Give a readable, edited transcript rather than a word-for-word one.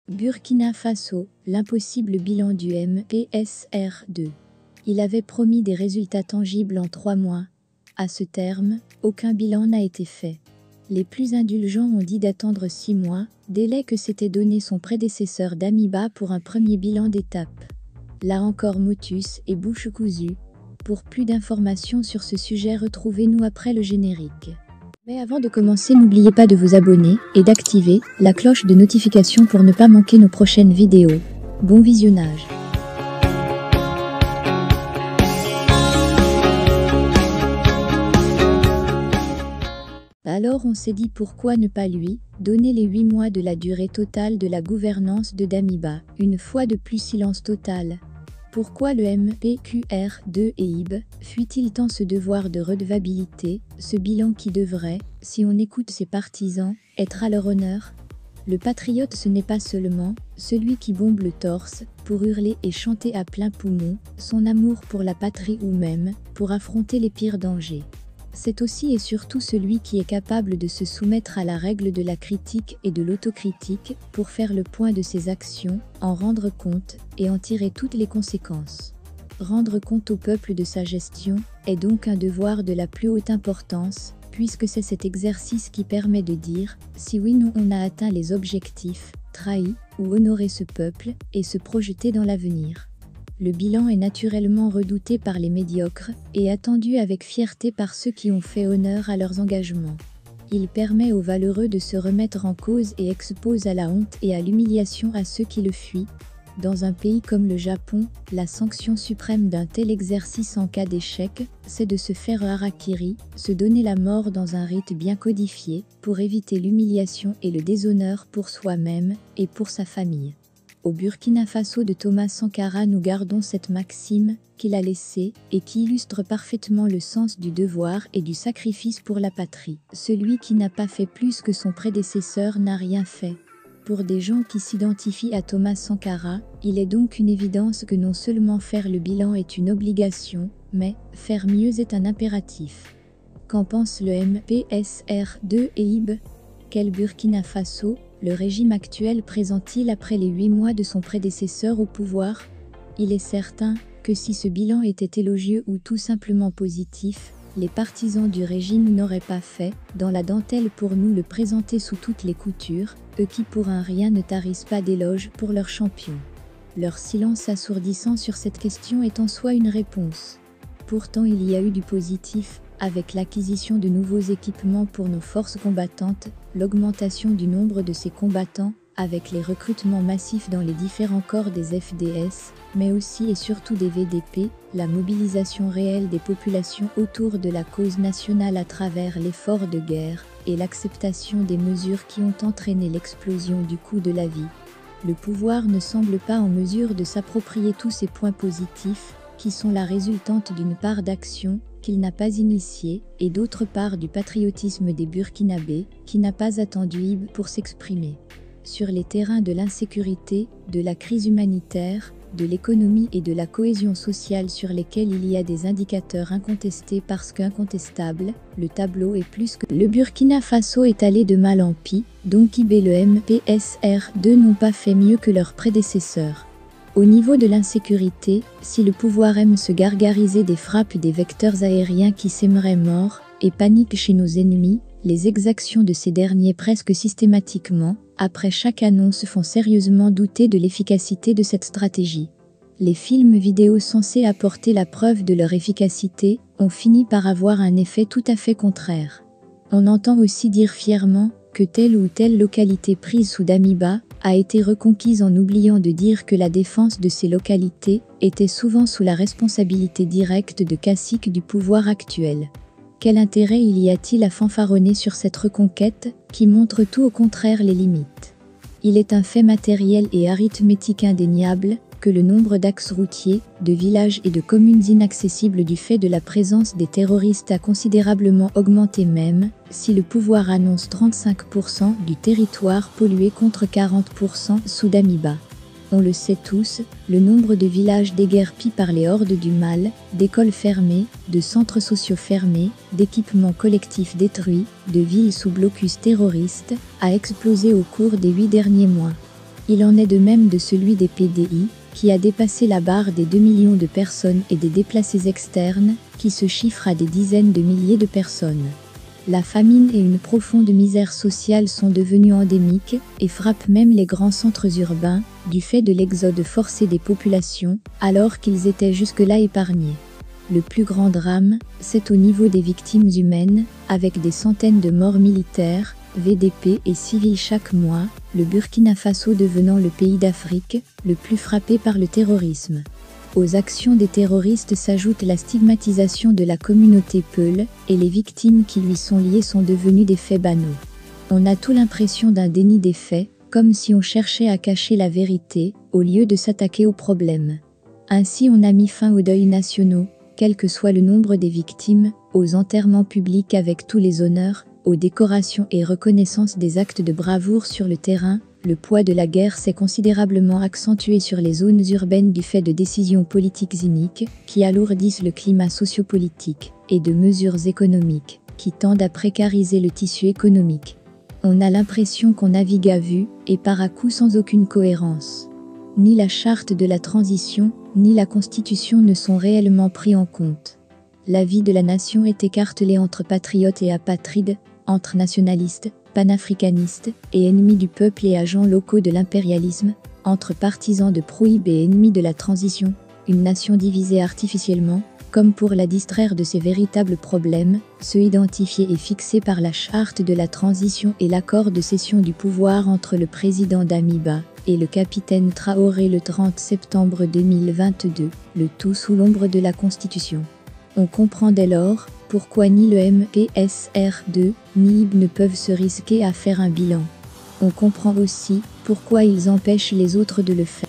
Burkina Faso, l'impossible bilan du MPSR2. Il avait promis des résultats tangibles en 3 mois. À ce terme, aucun bilan n'a été fait. Les plus indulgents ont dit d'attendre 6 mois, délai que s'était donné son prédécesseur Damiba pour un premier bilan d'étape. Là encore motus et bouche cousue. Pour plus d'informations sur ce sujet, retrouvez-nous après le générique. Mais avant de commencer, n'oubliez pas de vous abonner et d'activer la cloche de notification pour ne pas manquer nos prochaines vidéos. Bon visionnage. Alors on s'est dit pourquoi ne pas lui donner les 8 mois de la durée totale de la gouvernance de Damiba. Une fois de plus, silence total. Pourquoi le MPQR2 EIB fuit-il tant ce devoir de redevabilité, ce bilan qui devrait, si on écoute ses partisans, être à leur honneur? Le patriote, ce n'est pas seulement celui qui bombe le torse pour hurler et chanter à plein poumon son amour pour la patrie ou même pour affronter les pires dangers. C'est aussi et surtout celui qui est capable de se soumettre à la règle de la critique et de l'autocritique pour faire le point de ses actions, en rendre compte et en tirer toutes les conséquences. Rendre compte au peuple de sa gestion est donc un devoir de la plus haute importance, puisque c'est cet exercice qui permet de dire si oui ou non on a atteint les objectifs, trahi ou honoré ce peuple et se projeter dans l'avenir. Le bilan est naturellement redouté par les médiocres et attendu avec fierté par ceux qui ont fait honneur à leurs engagements. Il permet aux valeureux de se remettre en cause et expose à la honte et à l'humiliation à ceux qui le fuient. Dans un pays comme le Japon, la sanction suprême d'un tel exercice en cas d'échec, c'est de se faire harakiri, se donner la mort dans un rite bien codifié, pour éviter l'humiliation et le déshonneur pour soi-même et pour sa famille. Au Burkina Faso de Thomas Sankara, nous gardons cette maxime qu'il a laissée et qui illustre parfaitement le sens du devoir et du sacrifice pour la patrie. Celui qui n'a pas fait plus que son prédécesseur n'a rien fait. Pour des gens qui s'identifient à Thomas Sankara, il est donc une évidence que non seulement faire le bilan est une obligation, mais faire mieux est un impératif. Qu'en pense le MPSR2 EIB? Quel Burkina Faso le régime actuel présente-t-il après les 8 mois de son prédécesseur au pouvoir? Il est certain que si ce bilan était élogieux ou tout simplement positif, les partisans du régime n'auraient pas fait dans la dentelle pour nous le présenter sous toutes les coutures, eux qui pour un rien ne tarissent pas d'éloges pour leur champion. Leur silence assourdissant sur cette question est en soi une réponse. Pourtant il y a eu du positif, avec l'acquisition de nouveaux équipements pour nos forces combattantes, l'augmentation du nombre de ces combattants, avec les recrutements massifs dans les différents corps des FDS, mais aussi et surtout des VDP, la mobilisation réelle des populations autour de la cause nationale à travers l'effort de guerre, et l'acceptation des mesures qui ont entraîné l'explosion du coût de la vie. Le pouvoir ne semble pas en mesure de s'approprier tous ces points positifs, qui sont la résultante d'une part d'action qu'il n'a pas initiée et d'autre part du patriotisme des Burkinabés qui n'a pas attendu IB pour s'exprimer. Sur les terrains de l'insécurité, de la crise humanitaire, de l'économie et de la cohésion sociale sur lesquels il y a des indicateurs incontestés parce qu'incontestables, le tableau est plus que... Le Burkina Faso est allé de mal en pis, donc IB et le MPSR2 n'ont pas fait mieux que leurs prédécesseurs. Au niveau de l'insécurité, si le pouvoir aime se gargariser des frappes des vecteurs aériens qui sèmeraient mort et panique chez nos ennemis, les exactions de ces derniers presque systématiquement, après chaque annonce, font sérieusement douter de l'efficacité de cette stratégie. Les films vidéo censés apporter la preuve de leur efficacité ont fini par avoir un effet tout à fait contraire. On entend aussi dire fièrement que telle ou telle localité prise sous Damiba a été reconquise en oubliant de dire que la défense de ces localités était souvent sous la responsabilité directe de caciques du pouvoir actuel. Quel intérêt y a-t-il à fanfaronner sur cette reconquête qui montre tout au contraire les limites? Il est un fait matériel et arithmétique indéniable que le nombre d'axes routiers, de villages et de communes inaccessibles du fait de la présence des terroristes a considérablement augmenté même si le pouvoir annonce 35% du territoire pollué contre 40% sous Damiba. On le sait tous, le nombre de villages déguerpis par les hordes du mal, d'écoles fermées, de centres sociaux fermés, d'équipements collectifs détruits, de villes sous blocus terroristes, a explosé au cours des 8 derniers mois. Il en est de même de celui des PDI, qui a dépassé la barre des 2 millions de personnes et des déplacés externes, qui se chiffrent à des dizaines de milliers de personnes. La famine et une profonde misère sociale sont devenues endémiques et frappent même les grands centres urbains, du fait de l'exode forcé des populations, alors qu'ils étaient jusque-là épargnés. Le plus grand drame, c'est au niveau des victimes humaines, avec des centaines de morts militaires, VDP et civils chaque mois, le Burkina Faso devenant le pays d'Afrique le plus frappé par le terrorisme. Aux actions des terroristes s'ajoute la stigmatisation de la communauté Peul, et les victimes qui lui sont liées sont devenues des faits banaux. On a tout l'impression d'un déni des faits, comme si on cherchait à cacher la vérité, au lieu de s'attaquer au problème. Ainsi on a mis fin aux deuils nationaux, quel que soit le nombre des victimes, aux enterrements publics avec tous les honneurs, aux décorations et reconnaissances des actes de bravoure sur le terrain. Le poids de la guerre s'est considérablement accentué sur les zones urbaines du fait de décisions politiques iniques, qui alourdissent le climat sociopolitique, et de mesures économiques, qui tendent à précariser le tissu économique. On a l'impression qu'on navigue à vue, et par à-coups sans aucune cohérence. Ni la charte de la transition, ni la constitution ne sont réellement pris en compte. La vie de la nation est écartelée entre patriotes et apatrides, entre nationalistes, panafricanistes et ennemis du peuple et agents locaux de l'impérialisme, entre partisans de Prohib et ennemis de la transition, une nation divisée artificiellement, comme pour la distraire de ses véritables problèmes, ceux identifiés et fixés par la charte de la transition et l'accord de cession du pouvoir entre le président Damiba et le capitaine Traoré le 30 septembre 2022, le tout sous l'ombre de la Constitution. On comprend dès lors pourquoi ni le MPSR2 ni IB ne peuvent se risquer à faire un bilan. On comprend aussi pourquoi ils empêchent les autres de le faire.